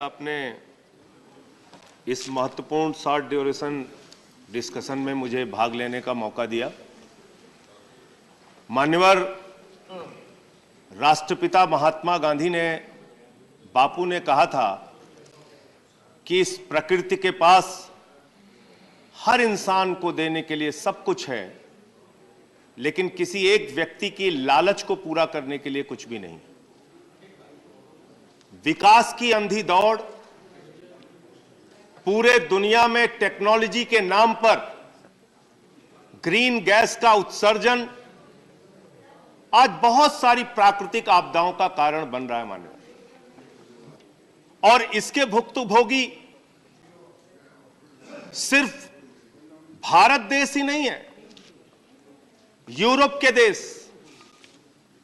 आपने इस महत्वपूर्ण शॉर्ट ड्यूरेशन डिस्कशन में मुझे भाग लेने का मौका दिया। मान्यवर राष्ट्रपिता महात्मा गांधी ने, बापू ने कहा था कि इस प्रकृति के पास हर इंसान को देने के लिए सब कुछ है, लेकिन किसी एक व्यक्ति की लालच को पूरा करने के लिए कुछ भी नहीं। विकास की अंधी दौड़, पूरे दुनिया में टेक्नोलॉजी के नाम पर ग्रीन गैस का उत्सर्जन आज बहुत सारी प्राकृतिक आपदाओं का कारण बन रहा है मानव, और इसके भुक्तभोगी सिर्फ भारत देश ही नहीं है। यूरोप के देश,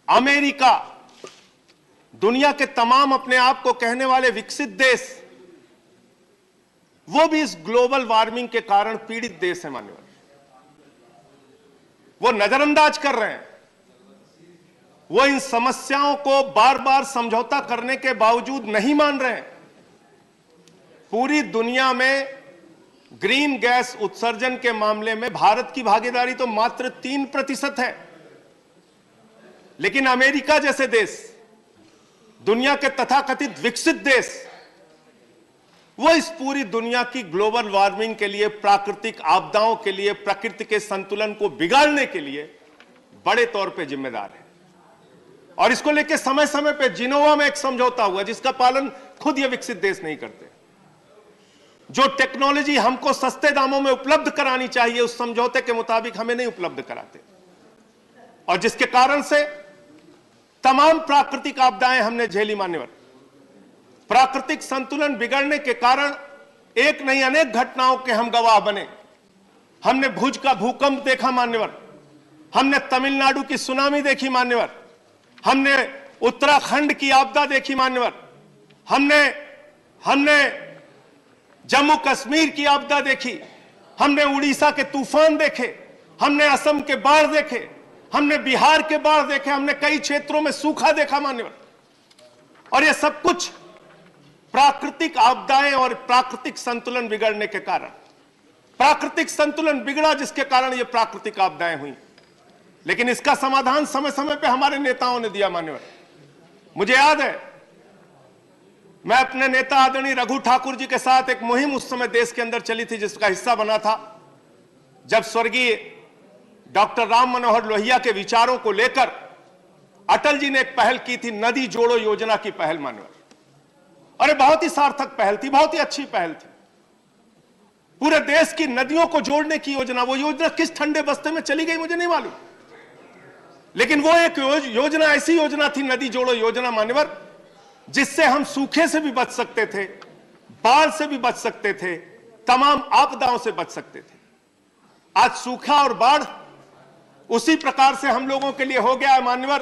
अमेरिका, दुनिया के तमाम अपने आप को कहने वाले विकसित देश, वो भी इस ग्लोबल वार्मिंग के कारण पीड़ित देश है मान्यवर। वो नजरअंदाज कर रहे हैं, वो इन समस्याओं को बार बार समझौता करने के बावजूद नहीं मान रहे हैं। पूरी दुनिया में ग्रीन गैस उत्सर्जन के मामले में भारत की भागीदारी तो मात्र 3% है, लेकिन अमेरिका जैसे देश, दुनिया के तथाकथित विकसित देश, वो इस पूरी दुनिया की ग्लोबल वार्मिंग के लिए, प्राकृतिक आपदाओं के लिए, प्रकृति के संतुलन को बिगाड़ने के लिए बड़े तौर पे जिम्मेदार है। और इसको लेकर समय समय पे जिनोवा में एक समझौता हुआ जिसका पालन खुद ये विकसित देश नहीं करते। जो टेक्नोलॉजी हमको सस्ते दामों में उपलब्ध करानी चाहिए, उस समझौते के मुताबिक हमें नहीं उपलब्ध कराते, और जिसके कारण से तमाम प्राकृतिक आपदाएं हमने झेली मान्यवर। प्राकृतिक संतुलन बिगड़ने के कारण एक नहीं अनेक घटनाओं के हम गवाह बने। हमने भुज का भूकंप देखा मान्यवर, हमने तमिलनाडु की सुनामी देखी मान्यवर, हमने उत्तराखंड की आपदा देखी मान्यवर, हमने जम्मू कश्मीर की आपदा देखी, हमने उड़ीसा के तूफान देखे, हमने असम के बाढ़ देखे, हमने बिहार के बाढ़ देखे, हमने कई क्षेत्रों में सूखा देखा मान्यवर। और ये सब कुछ प्राकृतिक आपदाएं और प्राकृतिक संतुलन बिगड़ने के कारण, प्राकृतिक संतुलन बिगड़ा जिसके कारण ये प्राकृतिक आपदाएं हुई। लेकिन इसका समाधान समय समय पे हमारे नेताओं ने दिया मान्यवर। मुझे याद है, मैं अपने नेता आदरणीय रघु ठाकुर जी के साथ एक मुहिम उस समय देश के अंदर चली थी, जिसका हिस्सा बना था जब स्वर्गीय डॉक्टर राम मनोहर लोहिया के विचारों को लेकर अटल जी ने एक पहल की थी, नदी जोड़ो योजना की पहल मान्यवर। अरे बहुत ही सार्थक पहल थी, बहुत ही अच्छी पहल थी। पूरे देश की नदियों को जोड़ने की योजना, वो योजना किस ठंडे बस्ते में चली गई मुझे नहीं मालूम, लेकिन वो एक योजना, ऐसी योजना थी, नदी जोड़ो योजना मान्यवर, जिससे हम सूखे से भी बच सकते थे, बाढ़ से भी बच सकते थे, तमाम आपदाओं से बच सकते थे। आज सूखा और बाढ़ उसी प्रकार से हम लोगों के लिए हो गया है मान्यवर,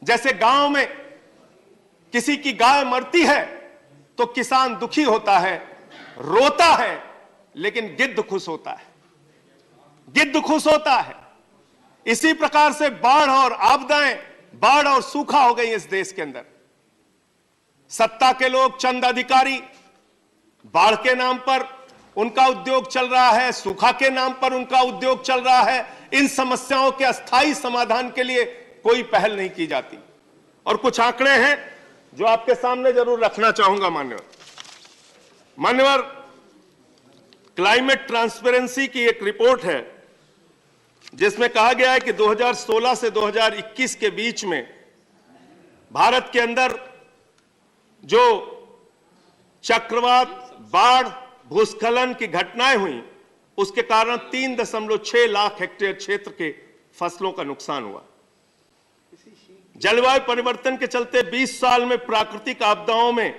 जैसे गांव में किसी की गाय मरती है तो किसान दुखी होता है, रोता है, लेकिन गिद्ध खुश होता है, गिद्ध खुश होता है। इसी प्रकार से बाढ़ और आपदाएं, बाढ़ और सूखा हो गई इस देश के अंदर। सत्ता के लोग, चंद अधिकारी, बाढ़ के नाम पर उनका उद्योग चल रहा है, सूखा के नाम पर उनका उद्योग चल रहा है। इन समस्याओं के अस्थायी समाधान के लिए कोई पहल नहीं की जाती। और कुछ आंकड़े हैं जो आपके सामने जरूर रखना चाहूंगा मान्यवर। क्लाइमेट ट्रांसपेरेंसी की एक रिपोर्ट है जिसमें कहा गया है कि 2016 से 2021 के बीच में भारत के अंदर जो चक्रवात, बाढ़, भूस्खलन की घटनाएं हुई, उसके कारण 3.6 लाख हेक्टेयर क्षेत्र के फसलों का नुकसान हुआ। जलवायु परिवर्तन के चलते 20 साल में प्राकृतिक आपदाओं में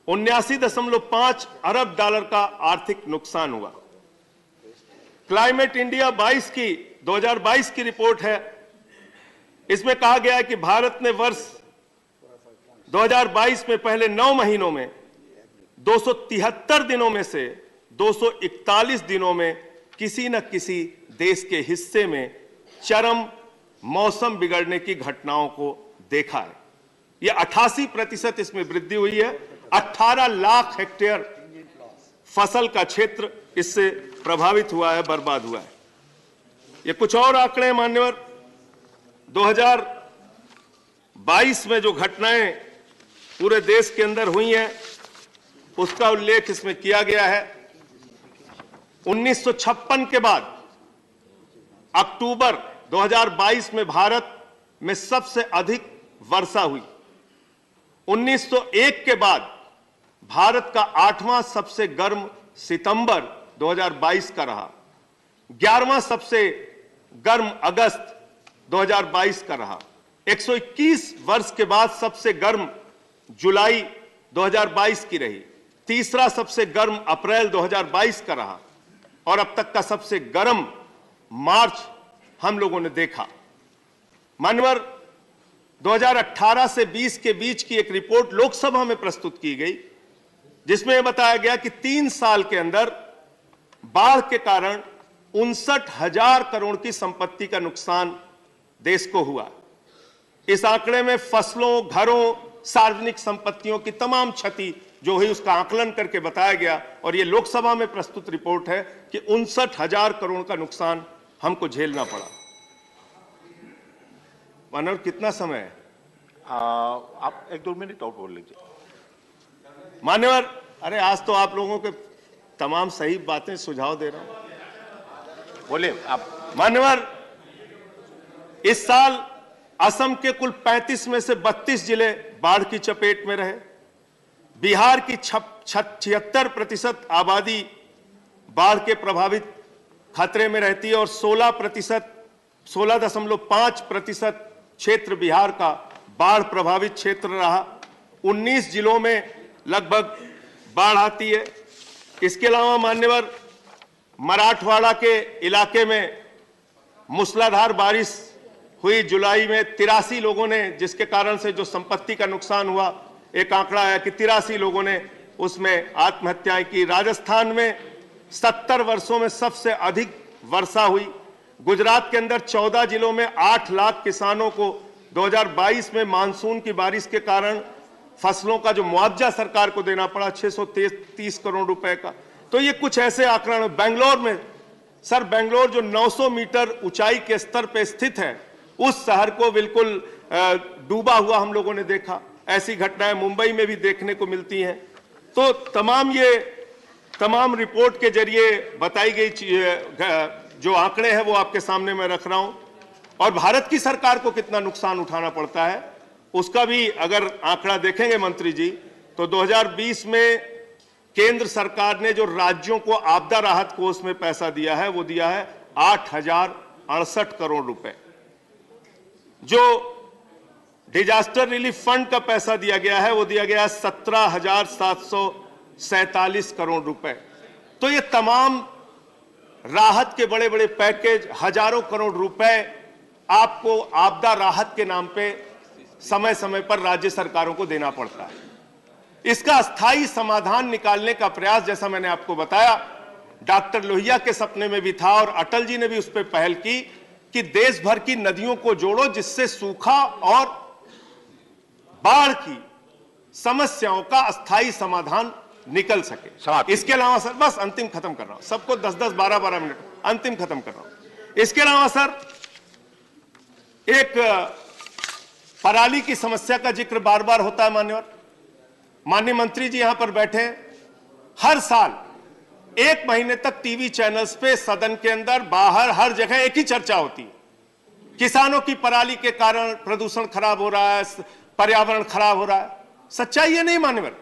79.5 अरब डॉलर का आर्थिक नुकसान हुआ। क्लाइमेट इंडिया 2022 की रिपोर्ट है, इसमें कहा गया है कि भारत ने वर्ष 2022 में पहले 9 महीनों में 273 दिनों में से 241 दिनों में किसी न किसी देश के हिस्से में चरम मौसम बिगड़ने की घटनाओं को देखा है। यह 88% इसमें वृद्धि हुई है 18 लाख हेक्टेयर फसल का क्षेत्र इससे प्रभावित हुआ है, बर्बाद हुआ है। ये कुछ और आंकड़े मान्यवर, 2022 में जो घटनाएं पूरे देश के अंदर हुई हैं उसका उल्लेख इसमें किया गया है। 1956 के बाद अक्टूबर 2022 में भारत में सबसे अधिक वर्षा हुई। 1901 के बाद भारत का 8वां सबसे गर्म सितंबर 2022 का रहा। 11वां सबसे गर्म अगस्त 2022 का रहा। 121 वर्ष के बाद सबसे गर्म जुलाई 2022 की रही। तीसरा सबसे गर्म अप्रैल 2022 का रहा और अब तक का सबसे गर्म मार्च हम लोगों ने देखा। मानवर 2018 से 20 के बीच की एक रिपोर्ट लोकसभा में प्रस्तुत की गई जिसमें यह बताया गया कि 3 साल के अंदर बाढ़ के कारण 59,000 करोड़ की संपत्ति का नुकसान देश को हुआ। इस आंकड़े में फसलों, घरों, सार्वजनिक संपत्तियों की तमाम क्षति जो हुई उसका आकलन करके बताया गया और यह लोकसभा में प्रस्तुत रिपोर्ट है कि 59,000 करोड़ का नुकसान हमको झेलना पड़ा। मानव कितना समय है? आप 1-2 मिनट और बोल लीजिए। मान्यवर, अरे आज तो आप लोगों के तमाम सही बातें सुझाव दे रहा हूं, बोलिए आप। मान्यवर, इस साल असम के कुल 35 में से 32 जिले बाढ़ की चपेट में रहे। बिहार की 76% आबादी बाढ़ के प्रभावित खतरे में रहती है और 16.5% क्षेत्र बिहार का बाढ़ प्रभावित क्षेत्र रहा। 19 जिलों में लगभग बाढ़ आती है। इसके अलावा मान्यवर, मराठवाड़ा के इलाके में मूसलाधार बारिश हुई जुलाई में। 83 लोगों ने, जिसके कारण से जो संपत्ति का नुकसान हुआ, एक आंकड़ा आया कि 83 लोगों ने उसमें आत्महत्याएं की। राजस्थान में 70 वर्षों में सबसे अधिक वर्षा हुई। गुजरात के अंदर 14 जिलों में 8 लाख किसानों को 2022 में मानसून की बारिश के कारण फसलों का जो मुआवजा सरकार को देना पड़ा 630 करोड़ रुपए का। तो ये कुछ ऐसे आंकड़े। बेंगलोर में, सर, बेंगलोर जो 900 मीटर ऊंचाई के स्तर पर स्थित है, उस शहर को बिल्कुल डूबा हुआ हम लोगों ने देखा। ऐसी घटनाएं मुंबई में भी देखने को मिलती हैं। तो तमाम रिपोर्ट के जरिए बताई गई जो आंकड़े हैं वो आपके सामने मैं रख रहा हूं। और भारत की सरकार को कितना नुकसान उठाना पड़ता है उसका भी अगर आंकड़ा देखेंगे मंत्री जी, तो 2020 में केंद्र सरकार ने जो राज्यों को आपदा राहत कोष में पैसा दिया है वो दिया है 8,068 करोड़ रुपए। जो डिजास्टर रिलीफ फंड का पैसा दिया गया है वो दिया गया है 17,747 करोड़ रुपए। तो ये तमाम राहत के बड़े बड़े पैकेज, हजारों करोड़ रुपए आपको आपदा राहत के नाम पे समय समय पर राज्य सरकारों को देना पड़ता है। इसका स्थायी समाधान निकालने का प्रयास, जैसा मैंने आपको बताया, डॉक्टर लोहिया के सपने में भी था और अटल जी ने भी उस पर पहल की कि देश भर की नदियों को जोड़ो जिससे सूखा और बाढ़ की समस्याओं का अस्थायी समाधान निकल सके। इसके अलावा सर, बस अंतिम खत्म कर रहा हूं, सबको 10-10, 12-12 मिनट अंतिम खत्म कर रहा हूं। इसके अलावा सर, एक पराली की समस्या का जिक्र बार बार होता है मान्यवर। माननीय मंत्री जी यहां पर बैठे, हर साल 1 महीने तक टीवी चैनल्स पे, सदन के अंदर, बाहर, हर जगह एक ही चर्चा होती है। किसानों की पराली के कारण प्रदूषण खराब हो रहा है, पर्यावरण खराब हो रहा है। सच्चाई ये नहीं मान्यवर।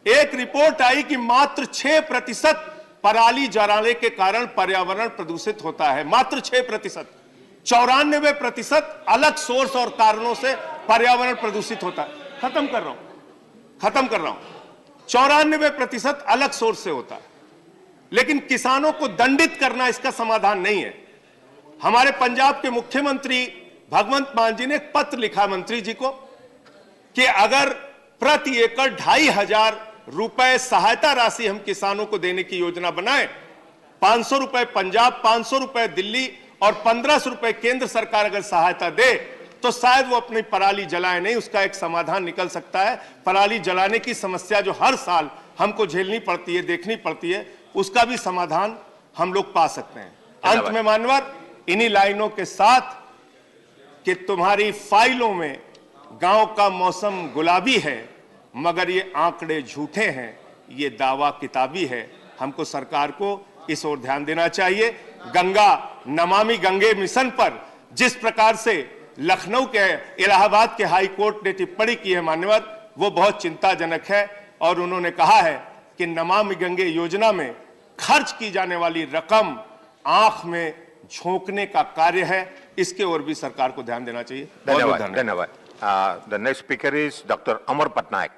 एक रिपोर्ट आई कि मात्र 6% पराली जलाने के कारण पर्यावरण प्रदूषित होता है। मात्र 6%। 94% अलग सोर्स और कारणों से पर्यावरण प्रदूषित होता है। खत्म कर रहा हूं 94% अलग सोर्स से होता है। लेकिन किसानों को दंडित करना इसका समाधान नहीं है। हमारे पंजाब के मुख्यमंत्री भगवंत मान जी ने एक पत्र लिखा मंत्री जी को कि अगर प्रति एकड़ 2,500 रुपए सहायता राशि हम किसानों को देने की योजना बनाएं, 500 रुपए पंजाब, 500 रुपए दिल्ली और 1,500 रुपए केंद्र सरकार अगर सहायता दे तो शायद वो अपनी पराली जलाए नहीं। उसका एक समाधान निकल सकता है। पराली जलाने की समस्या जो हर साल हमको झेलनी पड़ती है, देखनी पड़ती है, उसका भी समाधान हम लोग पा सकते हैं। अंत में मानवर, इन्हीं लाइनों के साथ कि तुम्हारी फाइलों में गांव का मौसम गुलाबी है, मगर ये आंकड़े झूठे हैं, ये दावा किताबी है। हमको सरकार को इस ओर ध्यान देना चाहिए। गंगा नमामि गंगे मिशन पर जिस प्रकार से लखनऊ के, इलाहाबाद के हाई कोर्ट ने टिप्पणी की है मान्यवर, वो बहुत चिंताजनक है। और उन्होंने कहा है कि नमामि गंगे योजना में खर्च की जाने वाली रकम आंख में झोंकने का कार्य है। इसके ओर भी सरकार को ध्यान देना चाहिए। धन्यवाद। The next speaker is doctor Amar Patnaik.